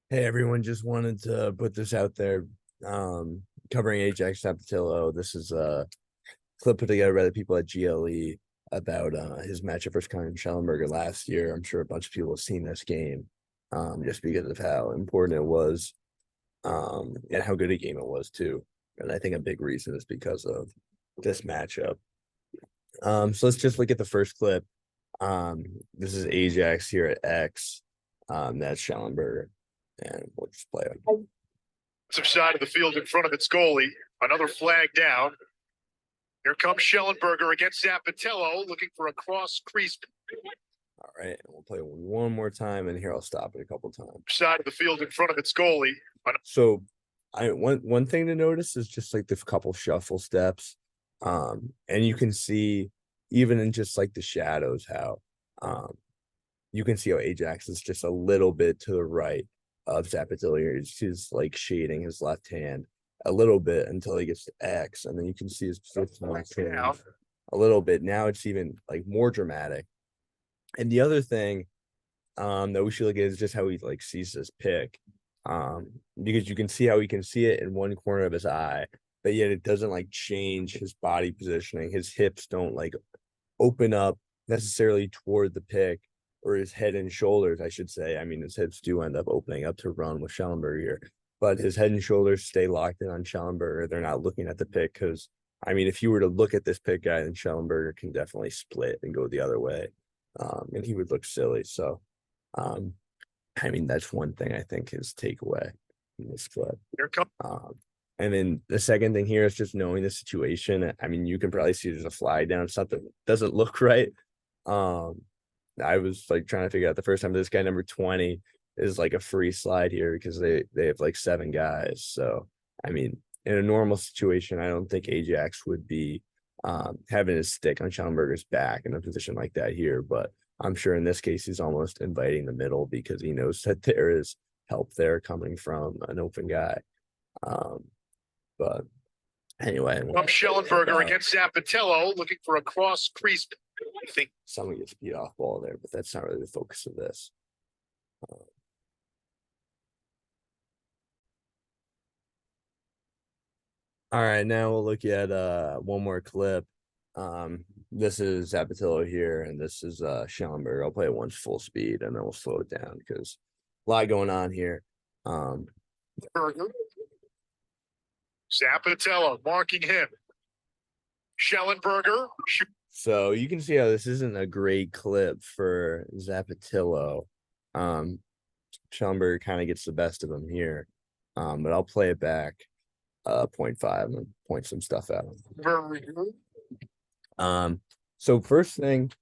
Hey everyone, just wanted to put this out there. Covering Ajax Zappitello. This is a clip put together by the people at GLE about his matchup versus Conor Schellenberger last year. I'm sure a bunch of people have seen this game, just because of how important it was, and how good a game it was too. And I think a big reason is because of this matchup. So let's just look at the first clip. Um, this is Ajax here at X. That's Schellenberger, and we'll just play it. Side of the field in front of its goalie. Another flag down. Here comes Schellenberger against Zappitello, looking for a cross crease. All right, we'll play one more time, and here I'll stop it a couple times. Side of the field in front of its goalie. So, one thing to notice is just like the couple shuffle steps, and you can see even in just like the shadows how, you can see how Ajax is just a little bit to the right of Zappitello. He's like shading his left hand a little bit until he gets to X, and then you can see his position change a little bit. Now it's even like more dramatic. And the other thing that we should look at is just how he like sees his pick. Because you can see how he can see it in one corner of his eye, but yet it doesn't like change his body positioning. His hips don't like open up necessarily toward the pick, or his head and shoulders, I should say. I mean, his hips do end up opening up to run with Schellenberger here, but his head and shoulders stay locked in on Schellenberger. They're not looking at the pick because, I mean, if you were to look at this pick guy, then Schellenberger can definitely split and go the other way, and he would look silly. So, um, I mean, that's one thing I think his takeaway in this clip. Here comes. And then the second thing here is just knowing the situation. I mean, you can probably see there's a flag down, something doesn't look right. I was like trying to figure out the first time this guy number 20 is like a free slide here because they have like 7 guys. So I mean, in a normal situation, I don't think Ajax would be having his stick on Schellenberger's back in a position like that here. But I'm sure in this case he's almost inviting the middle because he knows that there is help there coming from an open guy. Um, but anyway, From Schellenberger against Zappitello, looking for a cross crease. I think someone gets beat off ball there, but that's not really the focus of this. All right, now we'll look at one more clip. This is Zappitello here, and this is Schellenberger. I'll play it once full speed, and then we'll slow it down because a lot going on here. Zappitello marking him. Schellenberger. So you can see how this isn't a great clip for Zappitello. Schellenberger kind of gets the best of him here, but I'll play it back 0.5 and point some stuff out. So first thing,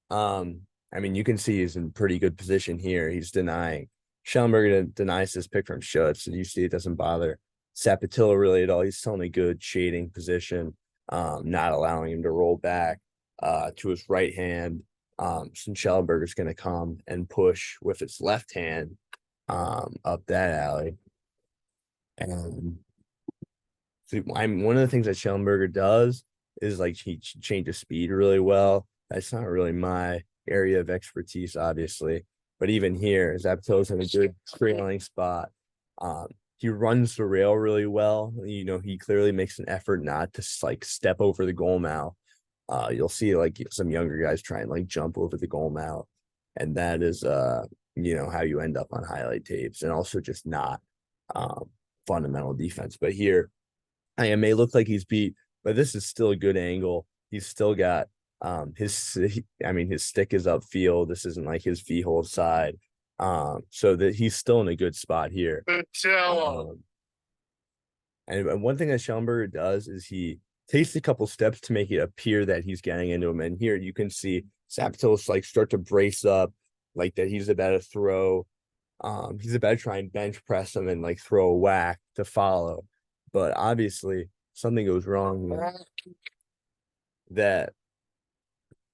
I mean, you can see he's in pretty good position here. He's denying. Schellenberger denies this pick from Schutz, and you see it doesn't bother Zappitello really at all. He's still in a good shading position, not allowing him to roll back to his right hand. Since Schellenberger's going to come and push with his left hand up that alley. And so, I mean, one of the things that Schellenberger does is like he changes speed really well. That's not really my area of expertise, obviously. But even here, Zappitello's in a good trailing spot. He runs the rail really well. You know, he clearly makes an effort not to like step over the goal mouth. You'll see like some younger guys try and like jump over the goal mouth, and that is you know, how you end up on highlight tapes, and also just not fundamental defense. But here, I may look like he's beat, but this is still a good angle. He's still got his stick is upfield. This isn't like his V-hold side. So that he's still in a good spot here. And one thing that Schellenberger does is he takes a couple steps to make it appear that he's getting into him. And here you can see Zappitello's like start to brace up, like that he's about to throw. He's about to try and bench press him and like throw a whack to follow. But obviously something goes wrong that,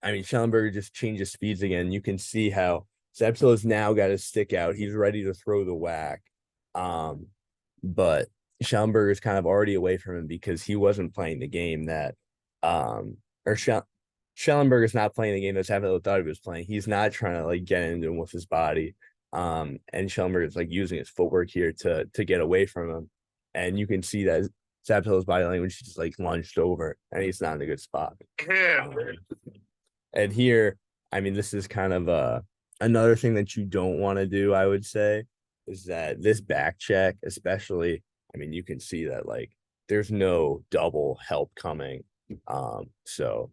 I mean, Schellenberger just changes speeds again. You can see how Zappitello's now got his stick out. He's ready to throw the whack. But Schellenberger's kind of already away from him because he wasn't playing the game that, Schellenberger's not playing the game that Zappitello thought he was playing. He's not trying to like get into him with his body. And Schellenberg is like using his footwork here to get away from him. And you can see that Zappitello's body language just like lunged over and he's not in a good spot. Yeah. And here, I mean, this is kind of another thing that you don't want to do, I would say, is that this back check, especially, I mean, you can see that like there's no double help coming. So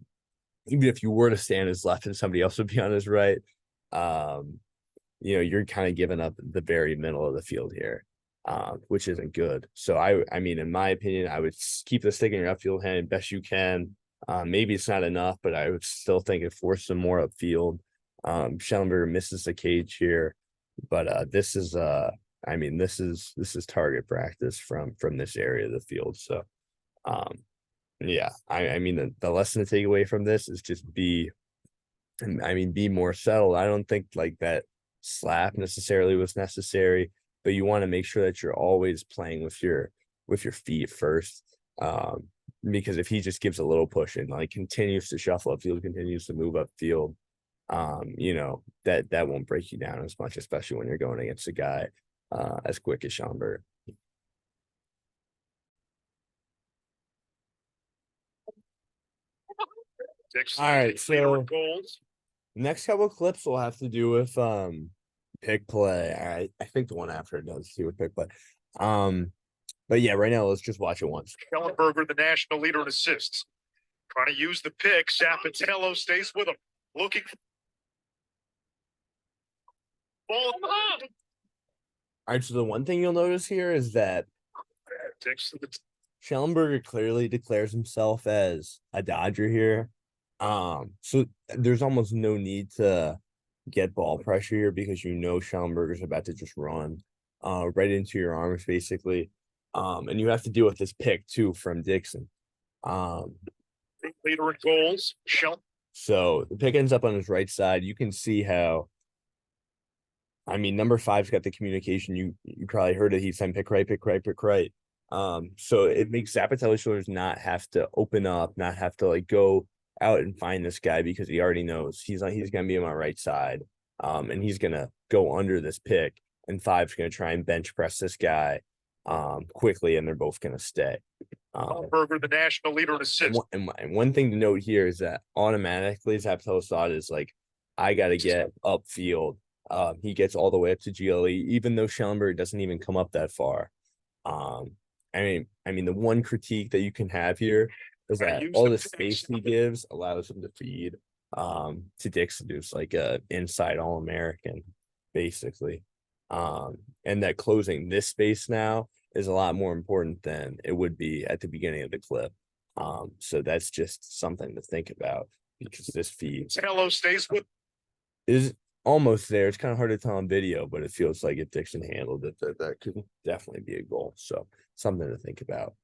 even if you were to stand his left and somebody else would be on his right, um, you're kind of giving up the very middle of the field here, which isn't good. So I mean, in my opinion, I would keep the stick in your upfield hand best you can. Maybe it's not enough, but I would still think it forced some more upfield. Schellenberger misses the cage here, but this is I mean, this is target practice from this area of the field. So um yeah, I mean the lesson to take away from this is just be more settled. I don't think like that slap necessarily was necessary, but you want to make sure that you're always playing with your feet first. Because if he just gives a little push and like continues to shuffle upfield, continues to move upfield, that won't break you down as much, especially when you're going against a guy as quick as Schomburg. All right, so goals. next couple clips will have to do with pick play. I think the one after it does too with pick play. But yeah, right now let's just watch it once. Schellenberger, the national leader in assists, trying to use the pick. Zappitello stays with him, looking for ball. All right, so the one thing you'll notice here is that Schellenberger clearly declares himself as a Dodger here. So there's almost no need to get ball pressure here because Schellenberger's about to just run right into your arms basically. And you have to deal with this pick too from Dixon. Leader in goals, so the pick ends up on his right side. You can see how, I mean, number 5's got the communication. You probably heard it. He's saying pick right, pick right, pick right. So it makes Zappitello's shoulders not have to open up, not have to like go out and find this guy because he already knows he's gonna be on my right side. And he's gonna go under this pick, and 5's gonna try and bench press this guy quickly, and they're both gonna stay. Burger, the national leader in assists. And one thing to note here is that automatically Zappitello's thought is like, I gotta get upfield. He gets all the way up to GLE, even though Schellenberg doesn't even come up that far. I mean, the one critique that you can have here is that all the space he gives allows him to feed to Dixon, who's like a inside All-American, basically. And that closing this space now is a lot more important than it would be at the beginning of the clip. So that's just something to think about because this feed Hello stays with is almost there. It's kind of hard to tell on video, but it feels like if Dixon handled it, that could definitely be a goal. So something to think about.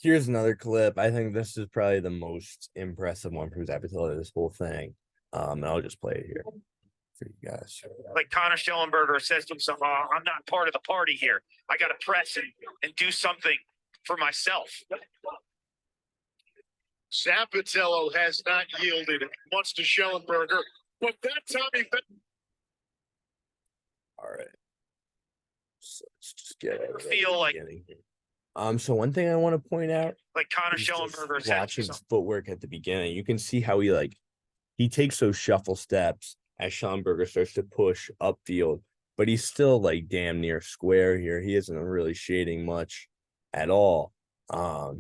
Here's another clip. I think this is probably the most impressive one from Zappitello this whole thing. And I'll just play it here for you guys. like Connor Schellenberger says to himself, oh, I'm not part of the party here. I got to press and do something for myself. Zappitello has not yielded once to Schellenberger, but that time he all right. So let's just get it. Feel like so one thing I want to point out, like Connor Schellenberger said, watching his footwork at the beginning, you can see how he takes those shuffle steps as Schellenberger starts to push upfield, but he's still like damn near square here. He isn't really shading much at all. I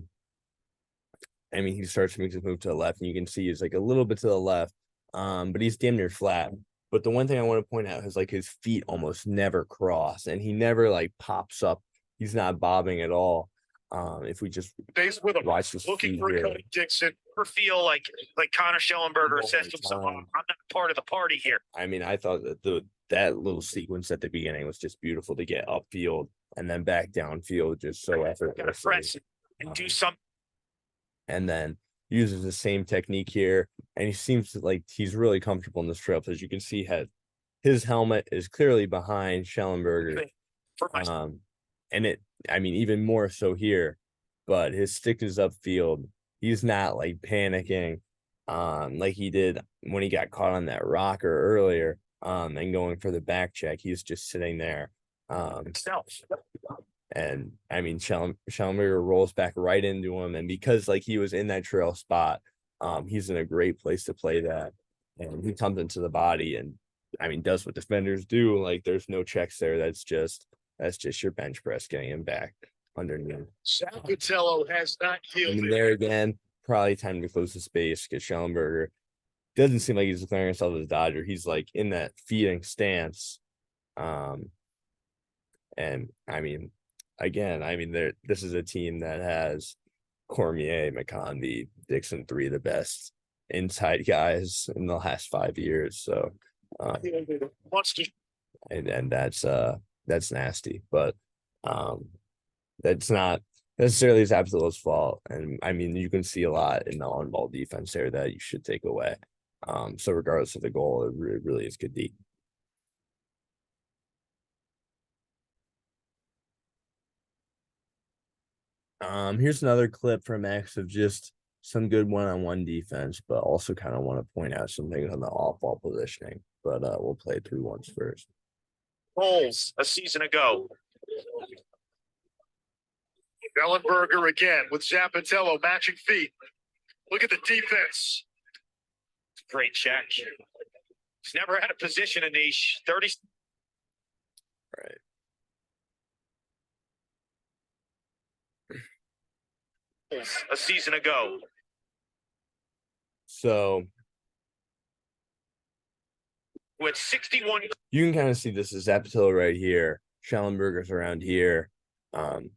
mean, he starts to make his move to the left, and you can see he's like a little bit to the left, but he's damn near flat. But the one thing I want to point out is like his feet almost never cross, and he never like pops up. He's not bobbing at all. If we just watch this looking feet for here, Cody Dixon, or feel like Connor Schellenberger says to himself, oh, I'm not part of the party here. I mean, I thought that that little sequence at the beginning was just beautiful to get upfield and then back downfield, just so effortlessly. Gotta press and do something. And then uses the same technique here, and he seems to like he's really comfortable in this trail. As you can see, his helmet is clearly behind Schellenberger. And I mean, even more so here, but his stick is upfield. He's not like panicking. like he did when he got caught on that rocker earlier, and going for the back check. He's just sitting there. And I mean, Schellenberger rolls back right into him, and because like he was in that trail spot, he's in a great place to play that, and he comes into the body, and I mean, does what defenders do. Like, there's no checks there. That's just your bench press getting him back underneath. Zappitello has not I mean, yielded. there again, probably time to close the space because Schellenberger doesn't seem like he's declaring himself as a Dodger. He's like in that feeding stance. And I mean, again, I mean, this is a team that has Cormier, McConvey, Dixon, three of the best inside guys in the last 5 years. So, Wants to and that's nasty, but that's not necessarily Zappitello's fault. And I mean, you can see a lot in the on-ball defense there that you should take away. So regardless of the goal, it really is good D. Here's another clip from Max of just some good one-on-one defense, but also kind of want to point out some things on the off-ball positioning. But we'll play it through once first. Bulls a season ago. Schellenberger again with Zappitello matching feet. Look at the defense. Great check. He's never had a position in niche. 30. Right. A season ago. So with 61. You can kind of see this is Zappitello right here. Schellenberger's around here.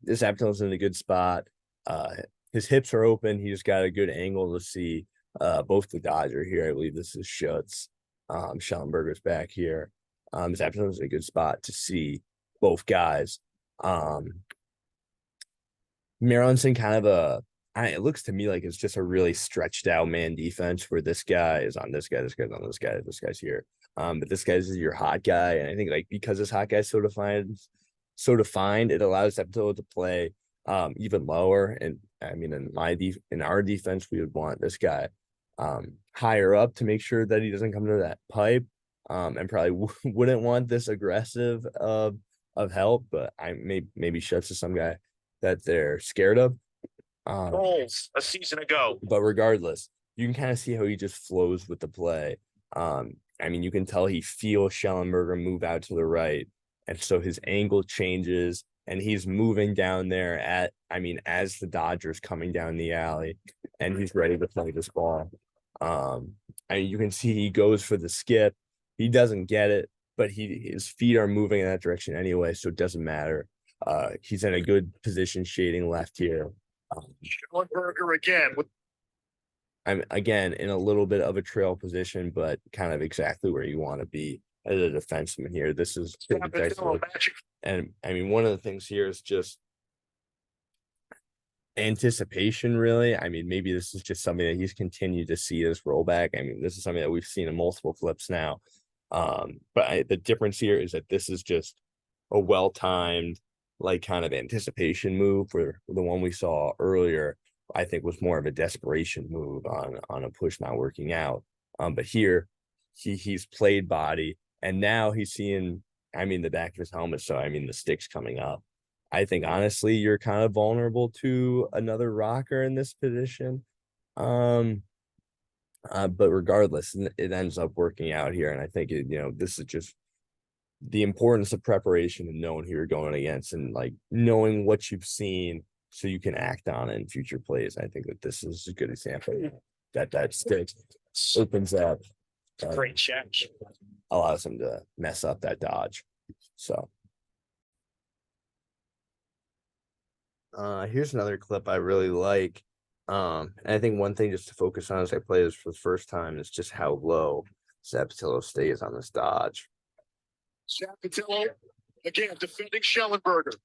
This Zappitello's in a good spot. His hips are open. He just got a good angle to see both the Dodger here. I believe this is Schutz. Schellenberger's back here. Zappitello's in a good spot to see both guys. Marinson kind of it looks to me like it's just a really stretched out man defense where this guy is on this guy, this guy's on this guy, this guy's here. But this guy's your hot guy. And I think like because this hot guy's so defined, it allows Zappitello to play even lower. And I mean in our defense, we would want this guy higher up to make sure that he doesn't come to that pipe. And probably wouldn't want this aggressive of help, but maybe Schutz is some guy that they're scared of. Bulls a season ago. But regardless, you can kind of see how he just flows with the play. I mean, you can tell he feels Schellenberger move out to the right, and so his angle changes, and he's moving down there as the Dodgers coming down the alley, and he's ready to play this ball. And you can see he goes for the skip. He doesn't get it, but his feet are moving in that direction anyway, so it doesn't matter. He's in a good position shading left here. Schellenberger again with I'm again in a little bit of a trail position, but kind of exactly where you want to be as a defenseman here. This is and I mean, one of the things here is just anticipation, really. I mean, maybe this is just something that he's continued to see this rollback. I mean, this is something that we've seen in multiple flips now. But the difference here is that this is just a well-timed, like kind of anticipation move, where the one we saw earlier, I think, was more of a desperation move on a push not working out. But here he's played body, and now he's seeing, I mean, the back of his helmet. So I mean the stick's coming up. I think honestly you're kind of vulnerable to another rocker in this position. But regardless, it ends up working out here. And I think this is just the importance of preparation and knowing who you're going against and like knowing what you've seen so you can act on it in future plays. I think that this is a good example that stick opens up. great check. Allows him to mess up that dodge. So here's another clip I really like. And I think one thing just to focus on as I play this for the first time is just how low Zappitello stays on this dodge. Zappitello again defending Schellenberger.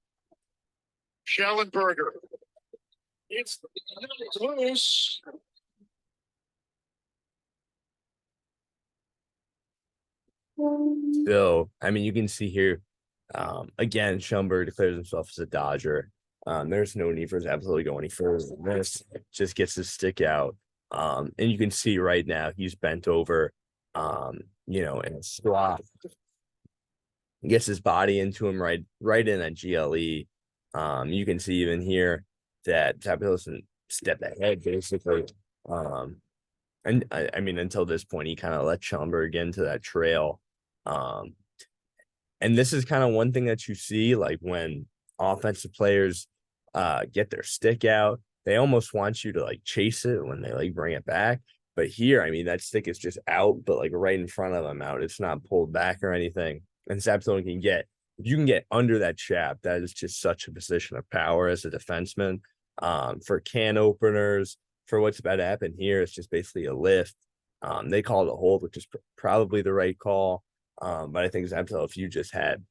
Schellenberger. It's loose. So, I mean, you can see here, again, Schellenberger declares himself as a Dodger. There's no need for Zappitello to go any further than this. Just gets his stick out. And you can see right now he's bent over, in a squat. Gets his body into him right in that GLE. You can see even here that Zappitello doesn't step ahead basically. And I mean, until this point, he kind of let Schellenberg into that trail. Um, and this is kind of one thing that you see, like when offensive players get their stick out, they almost want you to like chase it when they like bring it back. But here, I mean, that stick is just out, but like right in front of them out. It's not pulled back or anything. And Zappitello if you can get under that chap, that is just such a position of power as a defenseman. For can openers, for what's about to happen here, it's just basically a lift. They call it a hold, which is probably the right call. But I think Zappitello, if you just had,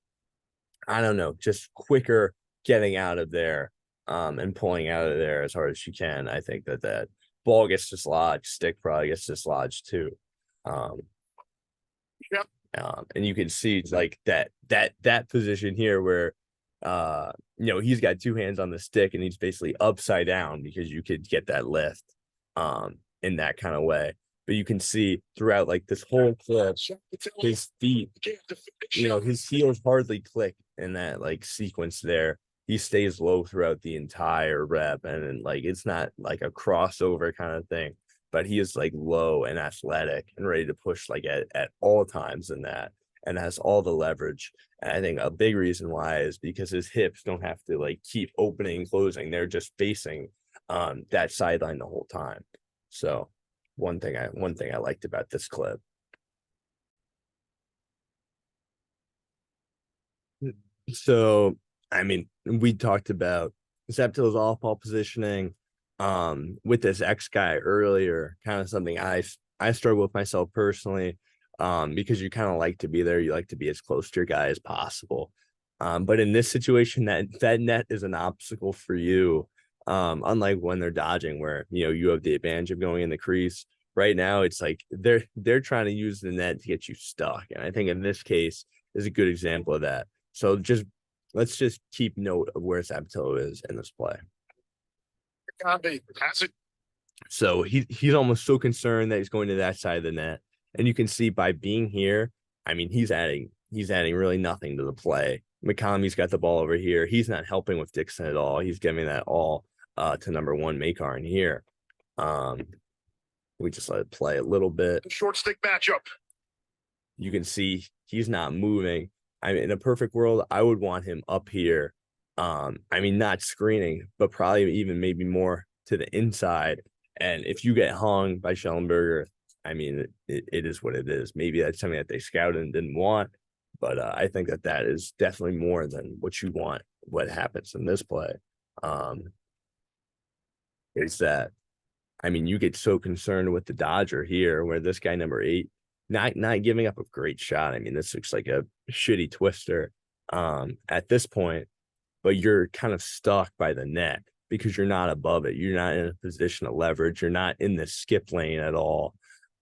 I don't know, just quicker getting out of there, and pulling out of there as hard as you can, I think that ball gets dislodged, stick probably gets dislodged too. Um, Yep. and you can see like that position here where he's got two hands on the stick and he's basically upside down because you could get that lift in that kind of way. But you can see throughout like this whole clip, his feet, his heels hardly click in that like sequence there. He stays low throughout the entire rep, and like it's not like a crossover kind of thing, but he is like low and athletic and ready to push like at all times in that, and has all the leverage. And I think a big reason why is because his hips don't have to like keep opening and closing. They're just facing that sideline the whole time. So one thing I liked about this clip. So I mean, we talked about Zappitello's off-ball positioning with this X guy earlier, kind of something I struggle with myself personally, because you kind of like to be there, you like to be as close to your guy as possible. But in this situation, that net is an obstacle for you. Unlike when they're dodging, where you have the advantage of going in the crease. Right now, it's like they're trying to use the net to get you stuck, and I think in this case is a good example of that. So let's just keep note of where Zappitello is in this play. So he's almost so concerned that he's going to that side of the net, and you can see by being here, I mean he's adding really nothing to the play. McCommy's got the ball over here. He's not helping with Dixon at all. He's giving that all to number one Makarn here. We just let it play a little bit. Short stick matchup. You can see he's not moving. I mean, in a perfect world, I would want him up here. I mean, not screening, but probably even maybe more to the inside. And if you get hung by Schellenberger, I mean, it is what it is. Maybe that's something that they scouted and didn't want, but I think that is definitely more than what you want. What happens in this play is that, I mean, you get so concerned with the Dodger here, where this guy number 8 not giving up a great shot. I mean, this looks like a shitty twister at this point, but you're kind of stuck by the net because you're not above it. You're not in a position of leverage. You're not in the skip lane at all.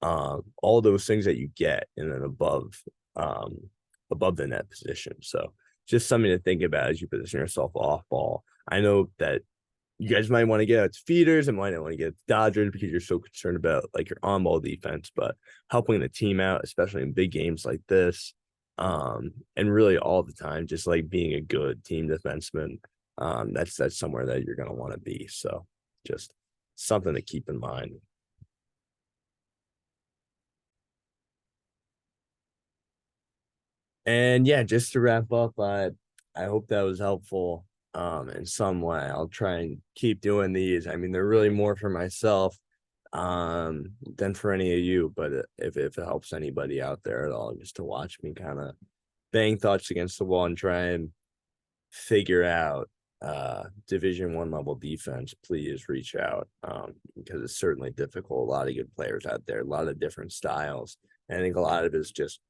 All those things that you get in an above the net position. So just something to think about as you position yourself off ball. I know that you guys might want to get out to feeders and might not want to get Dodgers because you're so concerned about like your on-ball defense, but helping the team out, especially in big games like this, and really all the time, just like being a good team defenseman, that's somewhere that you're going to want to be. So just something to keep in mind. And yeah, just to wrap up, I hope that was helpful in some way. I'll try and keep doing these. I mean, they're really more for myself than for any of you, but if it helps anybody out there at all, just to watch me kind of bang thoughts against the wall and try and figure out Division 1 level defense, please reach out because it's certainly difficult. A lot of good players out there, a lot of different styles. And I think a lot of it is just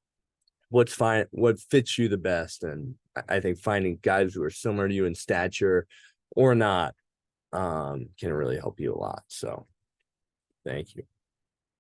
what fits you the best. And I think finding guys who are similar to you in stature or not can really help you a lot. So thank you.